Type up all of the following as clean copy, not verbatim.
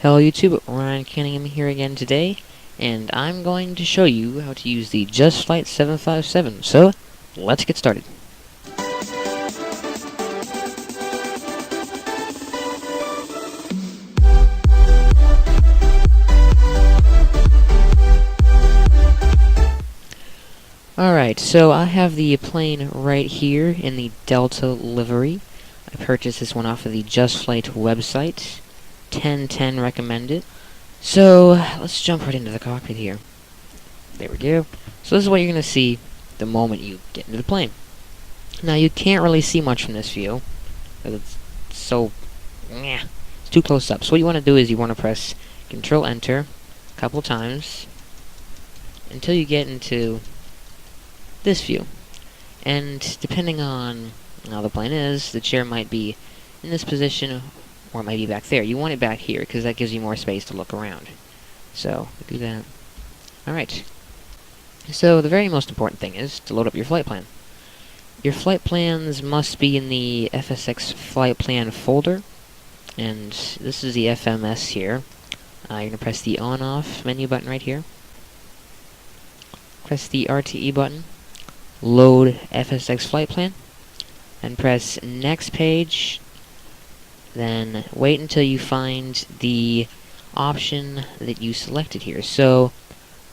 Hello YouTube, Ryan Cunningham here again today, and I'm going to show you how to use the JustFlight 757, so let's get started. Alright, so I have the plane right here in the Delta livery. I purchased this one off of the JustFlight website. 10/10 recommended. So, let's jump right into the cockpit here. There we go. So this is what you're going to see the moment you get into the plane. Now, you can't really see much from this view, because it's so... it's too close up. So what you want to do is you want to press Control-Enter a couple times until you get into this view. And depending on how the plane is, the chair might be in this position, or it might be back there. You want it back here, because that gives you more space to look around. So, do that. Alright. So, the very most important thing is to load up your flight plan. Your flight plans must be in the FSX flight plan folder. And this is the FMS here. You're going to press the on-off menu button right here. Press the RTE button. Load FSX flight plan. And press next page. Then wait until you find the option that you selected here. So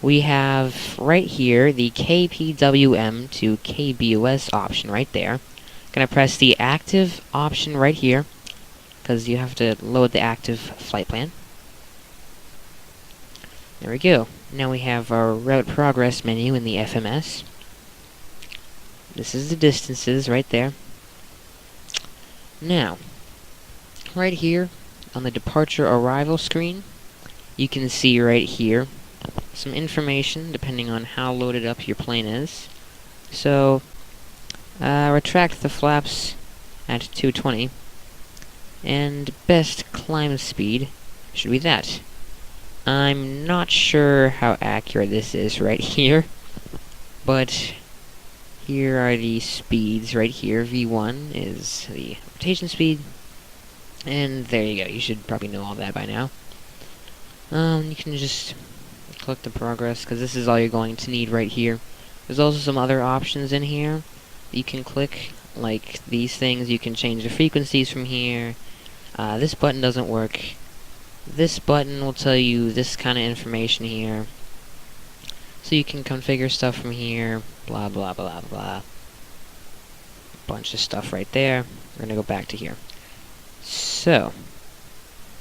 we have right here the KPWM to KBOS option right there. Gonna press the active option right here, because you have to load the active flight plan. There we go. Now we have our route progress menu in the FMS. This is the distances right there. Now, right here, on the departure arrival screen, you can see right here some information depending on how loaded up your plane is. So, retract the flaps at 220, and best climb speed should be that. I'm not sure how accurate this is right here, but here are the speeds right here. V1 is the rotation speed. And there you go. You should probably know all that by now. You can just click the progress, because this is all you're going to need right here. There's also some other options in here you can click, like these things. You can change the frequencies from here. This button doesn't work. This button will tell you this kind of information here. So you can configure stuff from here. Blah, blah, blah, blah. Bunch of stuff right there. We're going to go back to here. So,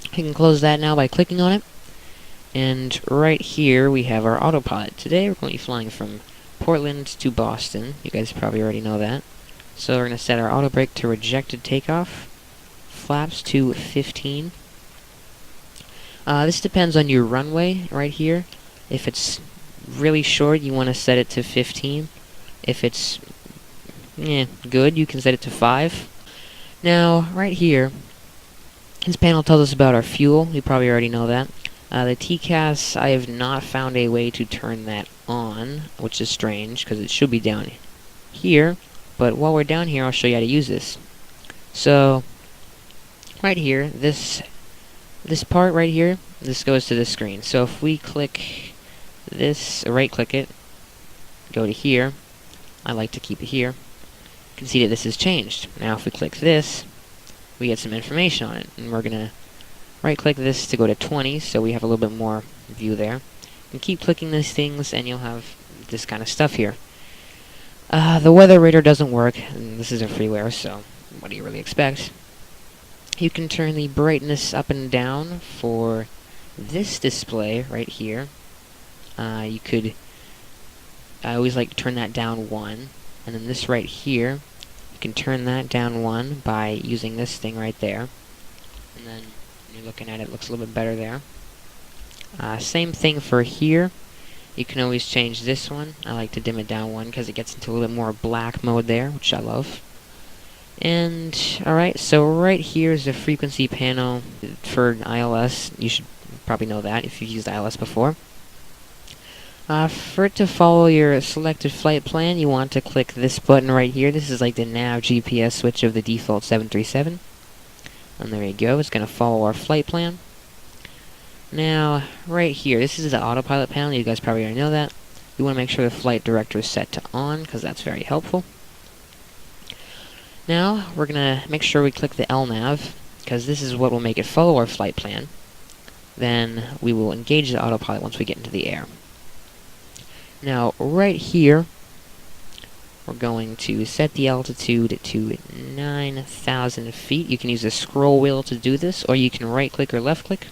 you can close that now by clicking on it. And right here we have our autopilot. Today we're going to be flying from Portland to Boston. You guys probably already know that. So we're going to set our autobrake to rejected takeoff. Flaps to 15. This depends on your runway right here. If it's really short, you want to set it to 15. If it's good, you can set it to 5. Now, right here, this panel tells us about our fuel. You probably already know that. The TCAS, I have not found a way to turn that on, which is strange, because it should be down here. But while we're down here, I'll show you how to use this. So, right here, this part right here, this goes to this screen. So if we click this, right-click it, go to here, I like to keep it here, you can see that this has changed. Now if we click this, we get some information on it, and we're gonna right-click this to go to 20, so we have a little bit more view there. And keep clicking these things, and you'll have this kind of stuff here. The weather radar doesn't work, and this isn't freeware, so what do you really expect? You can turn the brightness up and down for this display right here. You could, I always like to turn that down 1, and then this right here, you can turn that down 1 by using this thing right there. And then when you're looking at it, it looks a little bit better there. Same thing for here. You can always change this one. I like to dim it down 1 because it gets into a little bit more black mode there, which I love. And, alright, so right here is the frequency panel for ILS. You should probably know that if you've used ILS before. For it to follow your selected flight plan, you want to click this button right here. This is like the nav GPS switch of the default 737. And there you go, it's going to follow our flight plan. Now, right here, this is the autopilot panel. You guys probably already know that. You want to make sure the flight director is set to on, because that's very helpful. Now, we're going to make sure we click the LNAV, because this is what will make it follow our flight plan. Then we will engage the autopilot once we get into the air. Now, right here, we're going to set the altitude to 9,000 feet. You can use the scroll wheel to do this, or you can right-click or left-click.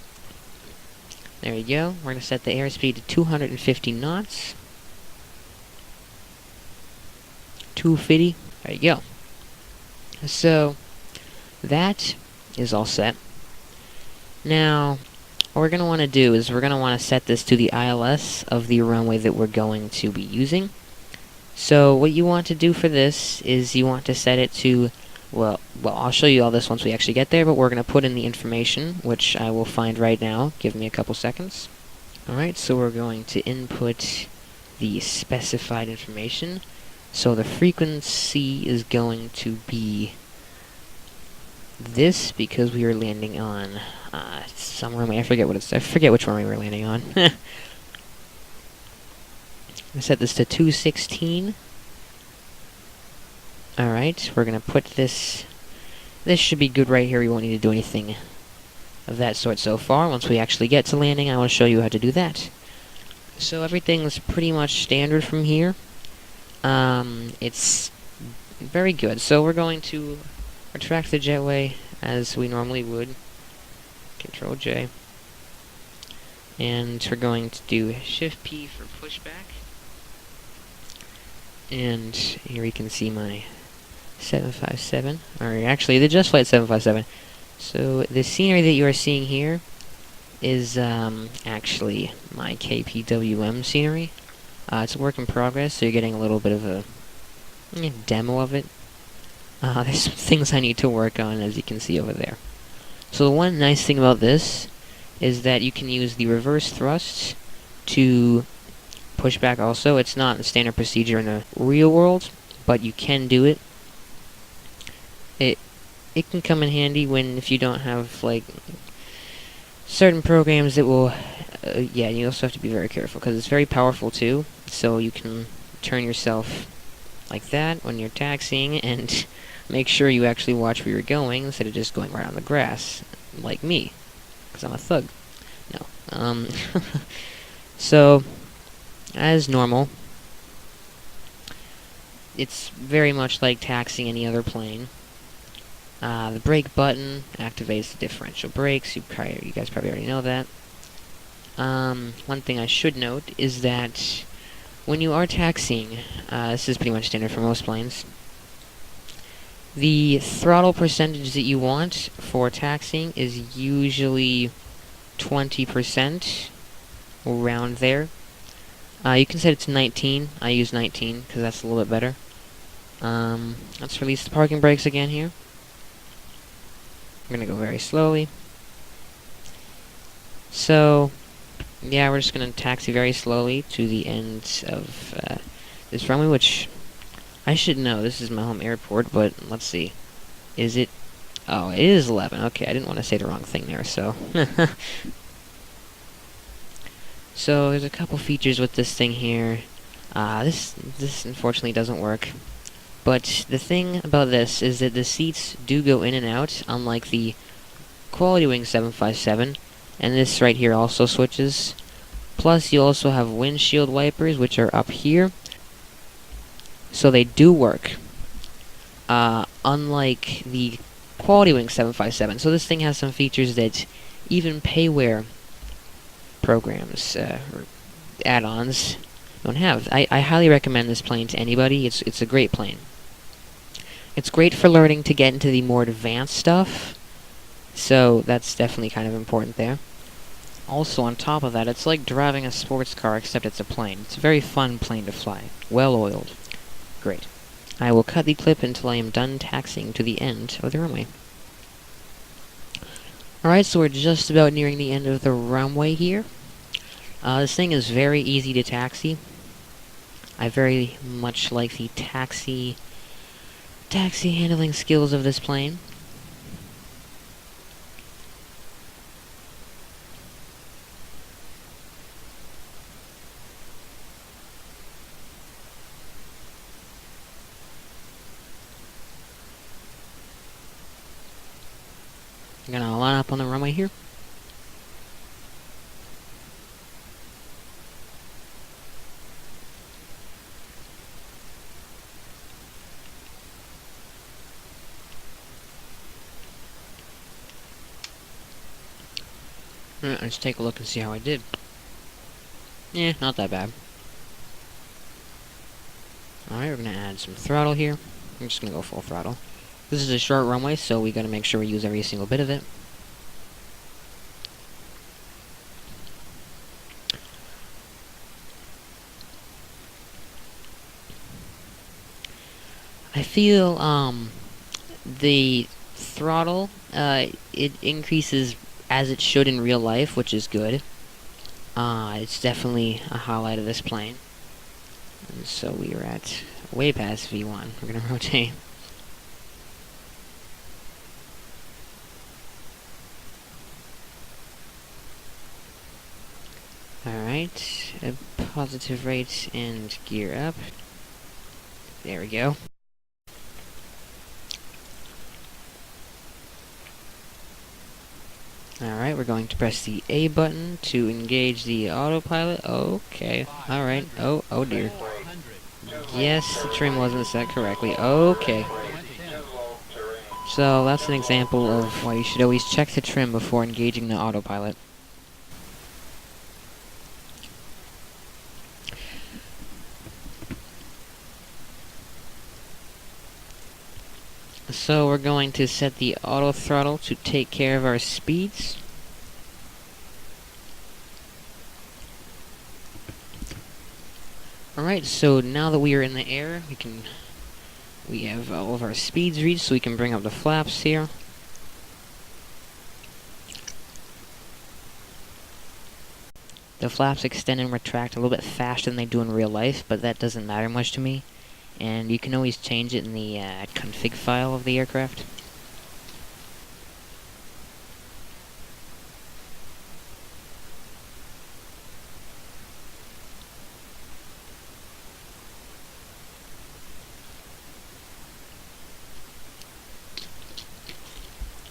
There you go. We're going to set the airspeed to 250 knots. 250. There you go. So, that is all set. Now, what we're going to want to do is we're going to want to set this to the ILS of the runway that we're going to be using. So, what you want to do for this is you want to set it to, well, I'll show you all this once we actually get there, but we're going to put in the information, which I will find right now. Give me a couple seconds. Alright, so we're going to input the specified information. So the frequency is going to be this, because we are landing on some runway. I forget which runway we're landing on. I set this to 216. Alright, we're gonna put this... This should be good right here. We won't need to do anything of that sort so far. Once we actually get to landing, I will show you how to do that. So everything's pretty much standard from here. It's very good. So we're going to retract the jetway as we normally would. Control J. And we're going to do Shift P for pushback. And here you can see my 757, or actually the JustFlight 757. So the scenery that you are seeing here is actually my KPWM scenery. It's a work in progress, so you're getting a little bit of a demo of it. There's some things I need to work on, as you can see over there. So the one nice thing about this is that you can use the reverse thrust to push back also. It's not a standard procedure in the real world, but you can do it. It can come in handy if you don't have, like, certain programs that will... yeah, you also have to be very careful, because it's very powerful, too. So you can turn yourself like that when you're taxiing, and make sure you actually watch where you're going, instead of just going right on the grass, like me, because I'm a thug. No. So, as normal, it's very much like taxiing any other plane. The brake button activates the differential brakes. You guys probably already know that. One thing I should note is that when you are taxiing, this is pretty much standard for most planes, the throttle percentage that you want for taxiing is usually 20%, around there. You can set it to 19. I use 19 because that's a little bit better. Let's release the parking brakes again here. We're gonna go very slowly. So, yeah, we're just gonna taxi very slowly to the end of this runway, which I should know. This is my home airport, but let's see. Is it? Oh, it is 11. Okay, I didn't want to say the wrong thing there, so. So, there's a couple features with this thing here. This unfortunately doesn't work. But the thing about this is that the seats do go in and out, unlike the Quality Wing 757. And this right here also switches. Plus, you also have windshield wipers, which are up here. So they do work. Unlike the Quality Wing 757. So this thing has some features that even payware programs, or add-ons, don't have. I highly recommend this plane to anybody. It's a great plane. It's great for learning to get into the more advanced stuff, so that's definitely kind of important there. Also, on top of that, it's like driving a sports car, except it's a plane. It's a very fun plane to fly. Well-oiled. Great. I will cut the clip until I am done taxiing to the end of the runway. Alright, so we're just about nearing the end of the runway here. This thing is very easy to taxi. I very much like the taxi handling skills of this plane. line up on the runway here. Let's take a look and see how I did. Yeah, not that bad. Alright, we're gonna add some throttle here. I'm just gonna go full throttle. This is a short runway, so we gotta make sure we use every single bit of it. I feel, the throttle, it increases as it should in real life, which is good. It's definitely a highlight of this plane. And so we are at way past V1. We're gonna rotate. Alright, a positive rate and gear up. There we go. Alright, we're going to press the A button to engage the autopilot. Okay, alright. Oh dear. Yes, the trim wasn't set correctly. Okay. So, that's an example of why you should always check the trim before engaging the autopilot. So we're going to set the auto throttle to take care of our speeds. Alright, so now that we are in the air, we have all of our speeds reached, so we can bring up the flaps here. The flaps extend and retract a little bit faster than they do in real life, but that doesn't matter much to me. And you can always change it in the config file of the aircraft.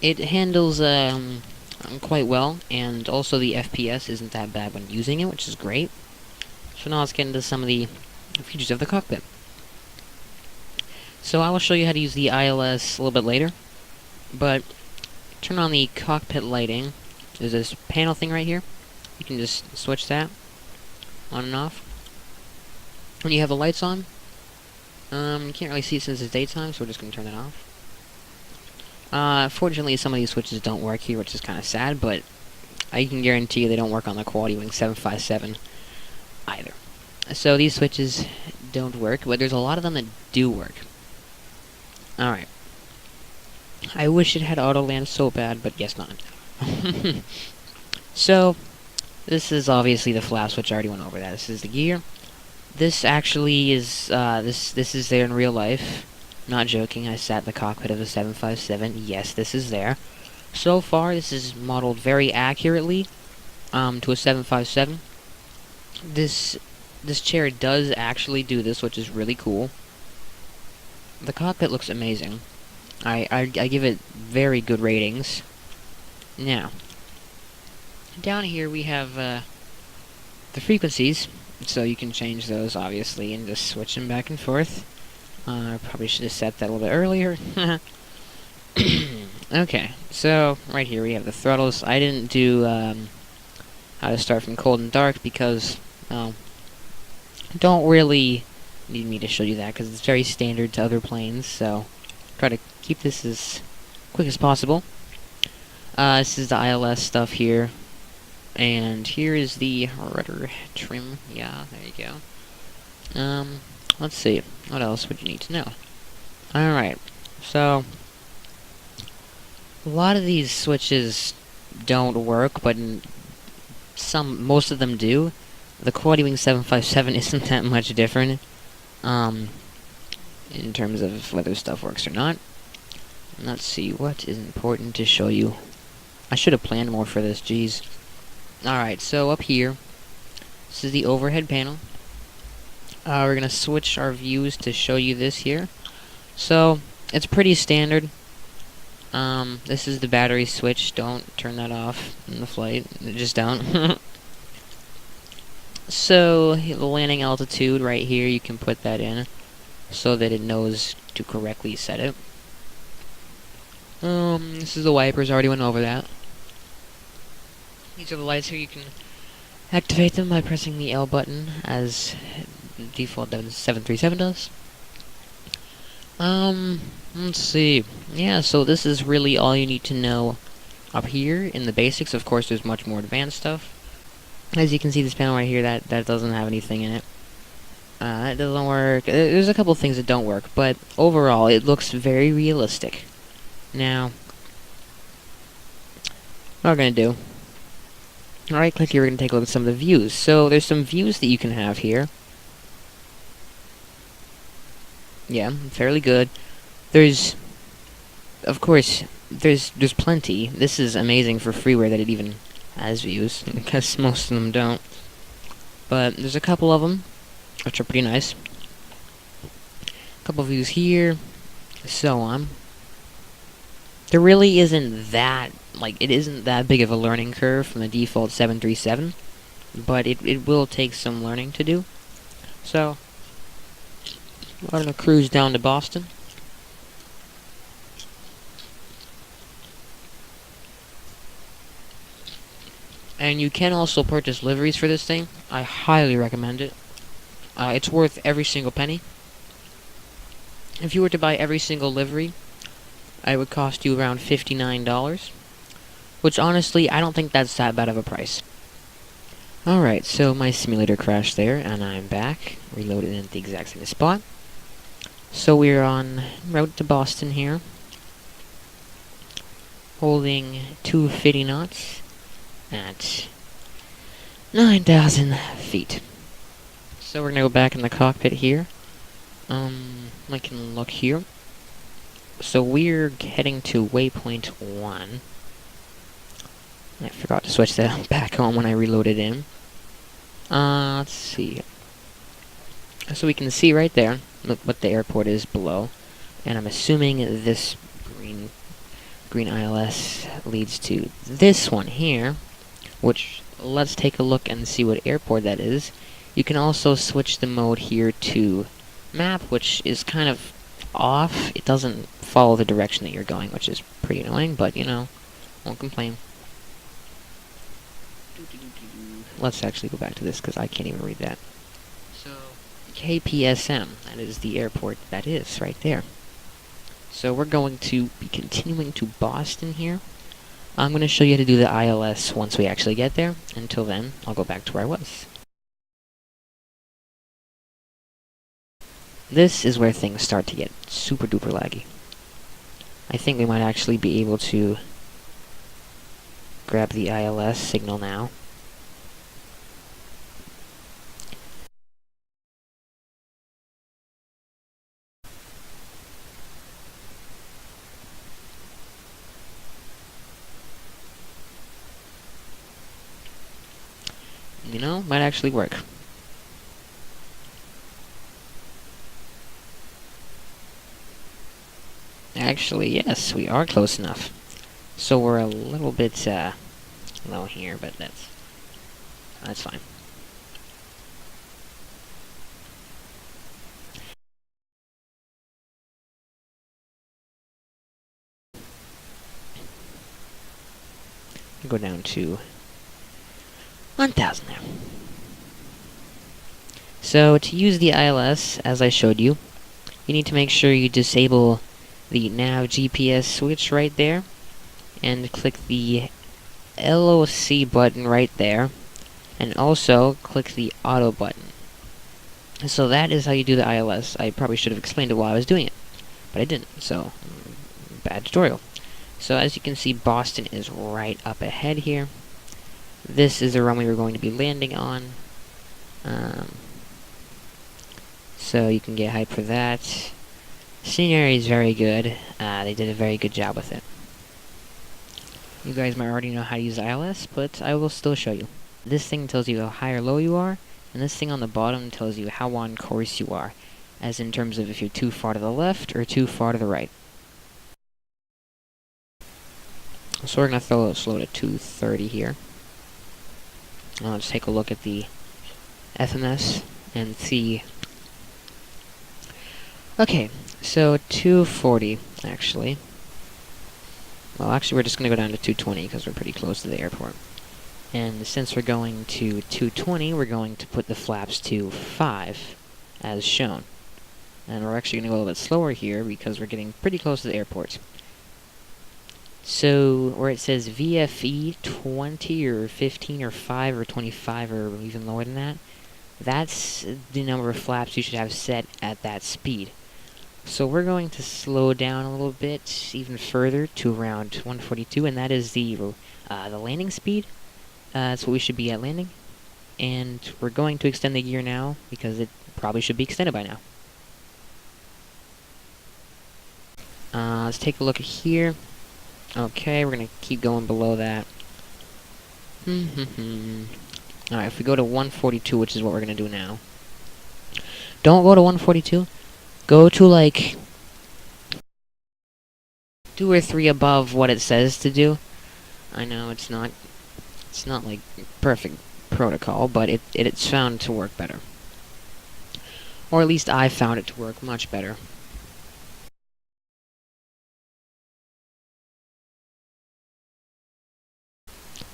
It handles quite well, and also the FPS isn't that bad when using it, which is great. So now let's get into some of the features of the cockpit. So I will show you how to use the ILS a little bit later, but turn on the cockpit lighting. There's this panel thing right here. You can just switch that on and off. When you have the lights on, you can't really see it since it's daytime, so we're just going to turn that off. Fortunately, some of these switches don't work here, which is kind of sad, but I can guarantee you they don't work on the Quality Wing 757 either. So these switches don't work, but there's a lot of them that do work. Alright. I wish it had auto land so bad, but guess not. So, this is obviously the flaps, which I already went over that. This is the gear. This actually is, this is there in real life. Not joking, I sat in the cockpit of a 757. Yes, this is there. So far, this is modeled very accurately, to a 757. This chair does actually do this, which is really cool. The cockpit looks amazing. I give it very good ratings. Now, down here we have the frequencies, so you can change those obviously and just switch them back and forth. I probably should have set that a little bit earlier. Okay, so right here we have the throttles. I didn't do how to start from cold and dark because don't really need me to show you that because it's very standard to other planes, so try to keep this as quick as possible. This is the ILS stuff here, and here is the rudder trim. Yeah, there you go. Let's see, what else would you need to know? Alright, so a lot of these switches don't work, but most of them do. The Quality Wing 757 isn't that much different, in terms of whether stuff works or not. Let's see, what is important to show you? I should have planned more for this, jeez. Alright, so up here, this is the overhead panel. We're gonna switch our views to show you this here. So, it's pretty standard. This is the battery switch. Don't turn that off in the flight. Just don't. So, the landing altitude right here, you can put that in so that it knows to correctly set it. This is the wipers. I already went over that. These are the lights here. You can activate them by pressing the L button, as default 737 does. Let's see. Yeah, so this is really all you need to know up here in the basics. Of course, there's much more advanced stuff. As you can see, this panel right here, that doesn't have anything in it. It doesn't work. There's a couple things that don't work, but overall, it looks very realistic. Now, what we're gonna do, right click here, we're gonna take a look at some of the views. So, there's some views that you can have here. Yeah, fairly good. There's, of course, there's plenty. This is amazing for freeware that it even has views, because most of them don't. But there's a couple of them, which are pretty nice. A couple views here, so on. There really isn't that, it isn't that big of a learning curve from the default 737, but it will take some learning to do. So, we're gonna cruise down to Boston. And you can also purchase liveries for this thing. I highly recommend it. It's worth every single penny. If you were to buy every single livery, it would cost you around $59. Which, honestly, I don't think that's that bad of a price. Alright, so my simulator crashed there, and I'm back. Reloaded in at the exact same spot. So we're on route to Boston here. Holding 250 knots. At 9,000 feet. So we're gonna go back in the cockpit here. I can look here. So we're heading to waypoint 1. I forgot to switch that back on when I reloaded in. Let's see. So we can see right there what the airport is below. And I'm assuming this green ILS leads to this one here. Which, let's take a look and see what airport that is. You can also switch the mode here to map, which is kind of off. It doesn't follow the direction that you're going, which is pretty annoying, but, you know, won't complain. Let's actually go back to this, because I can't even read that. So, KPSM, that is the airport that is, right there. So we're going to be continuing to Boston here. I'm going to show you how to do the ILS once we actually get there. Until then, I'll go back to where I was. This is where things start to get super duper laggy. I think we might actually be able to grab the ILS signal now. You know, might actually work. Actually, yes, we are close enough. So we're a little bit, low here, but that's fine. Go down to 1,000 there. So, to use the ILS, as I showed you, you need to make sure you disable the nav GPS switch right there, and click the LOC button right there, and also click the auto button. So that is how you do the ILS. I probably should have explained it while I was doing it, but I didn't, so bad tutorial. So as you can see, Boston is right up ahead here. This is the runway we're going to be landing on. So you can get hype for that. Scenery is very good. They did a very good job with it. You guys might already know how to use ILS, but I will still show you. This thing tells you how high or low you are, and this thing on the bottom tells you how on course you are, as in terms of if you're too far to the left or too far to the right. So we're going to throw it slow to 230 here. Let's take a look at the FMS and see. Okay, so 240, actually. Well, actually, we're just going to go down to 220 because we're pretty close to the airport. And since we're going to 220, we're going to put the flaps to 5, as shown. And we're actually going to go a little bit slower here because we're getting pretty close to the airport. So, where it says VFE 20 or 15 or 5 or 25 or even lower than that, that's the number of flaps you should have set at that speed. So we're going to slow down a little bit, even further, to around 142, and that is the landing speed. That's what we should be at landing. And we're going to extend the gear now, because it probably should be extended by now. Let's take a look at here. Okay, we're going to keep going below that. Alright, if we go to 142, which is what we're going to do now. Don't go to 142. Go to, like, 2 or 3 above what it says to do. I know it's not like perfect protocol, but it's found to work better. Or at least I found it to work much better.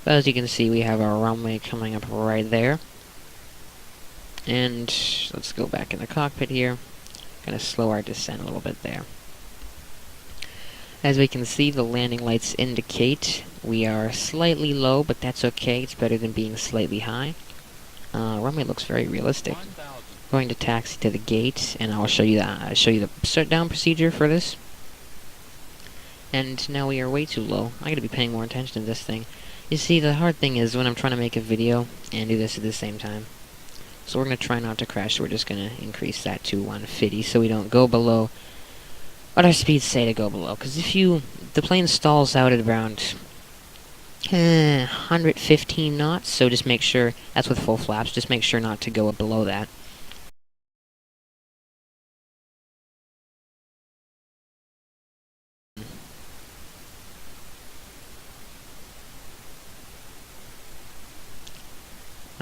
As you can see, we have our runway coming up right there. And let's go back in the cockpit here. Gonna slow our descent a little bit there. As we can see, the landing lights indicate we are slightly low, but that's okay. It's better than being slightly high. Runway looks very realistic. Going to taxi to the gate, and I'll show you the shutdown procedure for this. And now we are way too low. I gotta be paying more attention to this thing. You see, the hard thing is when I'm trying to make a video and do this at the same time. So we're gonna try not to crash. So we're just gonna increase that to 150 so we don't go below what our speeds say to go below. Because if the plane stalls out at around 115 knots, so just make sure, that's with full flaps, just make sure not to go below that.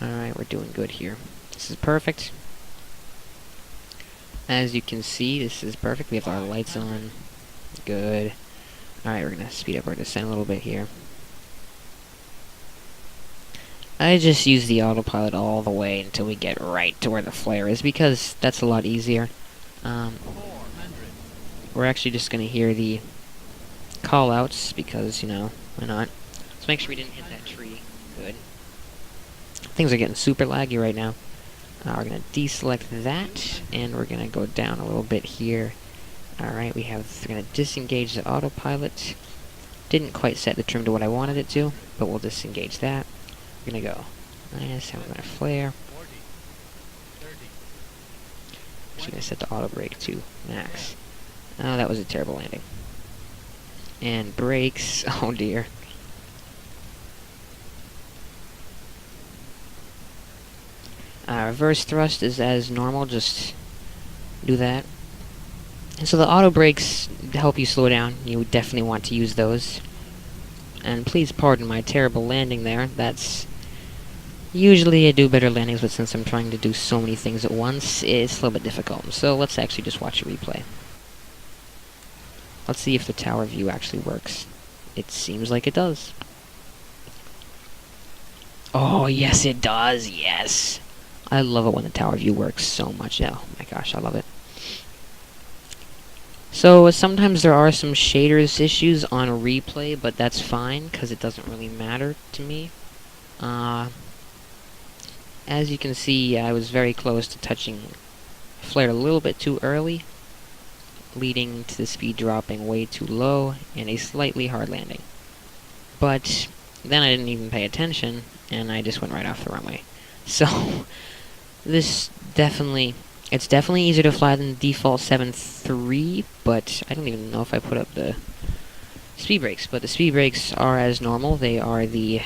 Alright, we're doing good here. This is perfect. As you can see, this is perfect. We have our lights on. Good. Alright, we're gonna speed up our descent a little bit here. I just use the autopilot all the way until we get right to where the flare is, because that's a lot easier. We're actually just gonna hear the call-outs, because, you know, why not? Let's make sure we didn't hit that tree. Good. Things are getting super laggy right now. We're going to deselect that, and we're going to go down a little bit here. Alright, we're going to disengage the autopilot. Didn't quite set the trim to what I wanted it to, but we'll disengage that. We're going to go nice, and we're going to flare. Actually going to set the autobrake to max. Oh, that was a terrible landing. And brakes, oh dear. Reverse thrust is as normal, just do that. And so the auto brakes help you slow down. You definitely want to use those. And please pardon my terrible landing there. That's usually I do better landings, but since I'm trying to do so many things at once, it's a little bit difficult. So let's actually just watch a replay. Let's see if the tower view actually works. It seems like it does. Oh, yes it does, yes! I love it when the tower view works so much. Oh my gosh, I love it. So sometimes there are some shaders issues on replay, but that's fine because it doesn't really matter to me. As you can see, I was very close to touching flare a little bit too early, leading to the speed dropping way too low and a slightly hard landing. But then I didn't even pay attention, and I just went right off the runway. So it's definitely easier to fly than the default 7.3, but I don't even know if I put up the speed brakes. But the speed brakes are as normal. They are the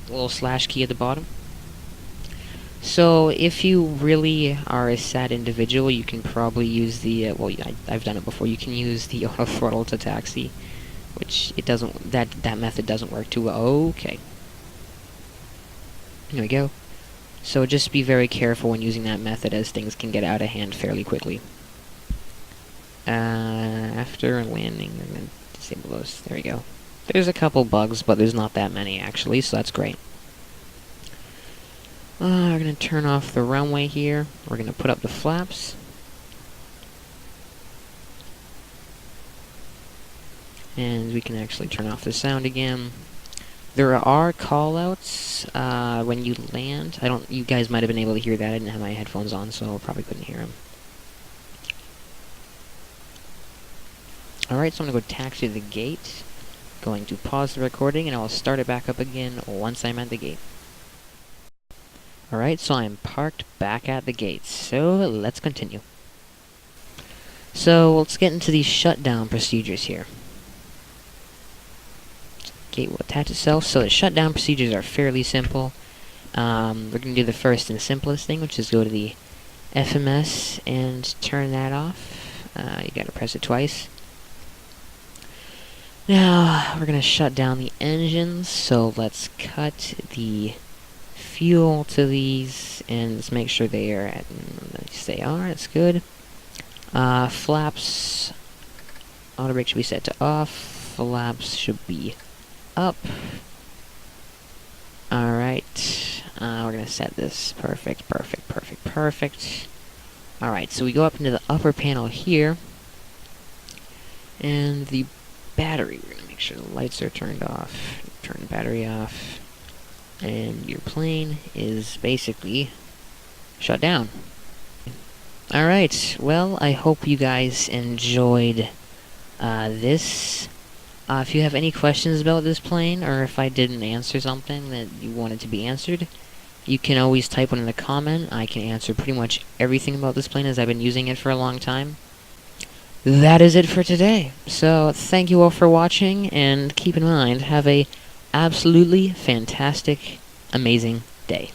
little slash key at the bottom. So if you really are a sad individual, you can probably use the, I've done it before, you can use the auto throttle to taxi. which it doesn't, that method doesn't work too well. Okay. There we go. So just be very careful when using that method, as things can get out of hand fairly quickly. After landing, I'm going to disable those. There we go. There's a couple bugs, but there's not that many, actually, so that's great. We're going to turn off the runway here. We're going to put up the flaps. And we can actually turn off the sound again. There are callouts when you land. You guys might have been able to hear that. I didn't have my headphones on, so I probably couldn't hear them. Alright, so I'm going to go taxi to the gate. Going to pause the recording, and I'll start it back up again once I'm at the gate. Alright, so I'm parked back at the gate, so let's continue. So, let's get into these shutdown procedures here. Gate will attach itself, so the shutdown procedures are fairly simple. We're going to do the first and simplest thing, which is go to the FMS and turn that off. You gotta press it twice. Now, we're going to shut down the engines, so let's cut the fuel to these, and let's make sure they are at, yes, they are, that's good. Flaps, Autobrake should be set to off, flaps should be up. Alright, we're going to set this, perfect. Alright, so we go up into the upper panel here, and the battery, we're going to make sure the lights are turned off, turn the battery off, and your plane is basically shut down. Alright, well, I hope you guys enjoyed this. If you have any questions about this plane, or if I didn't answer something that you wanted to be answered, you can always type one in the comment. I can answer pretty much everything about this plane, as I've been using it for a long time. That is it for today. So, thank you all for watching, and keep in mind, have a absolutely fantastic, amazing day.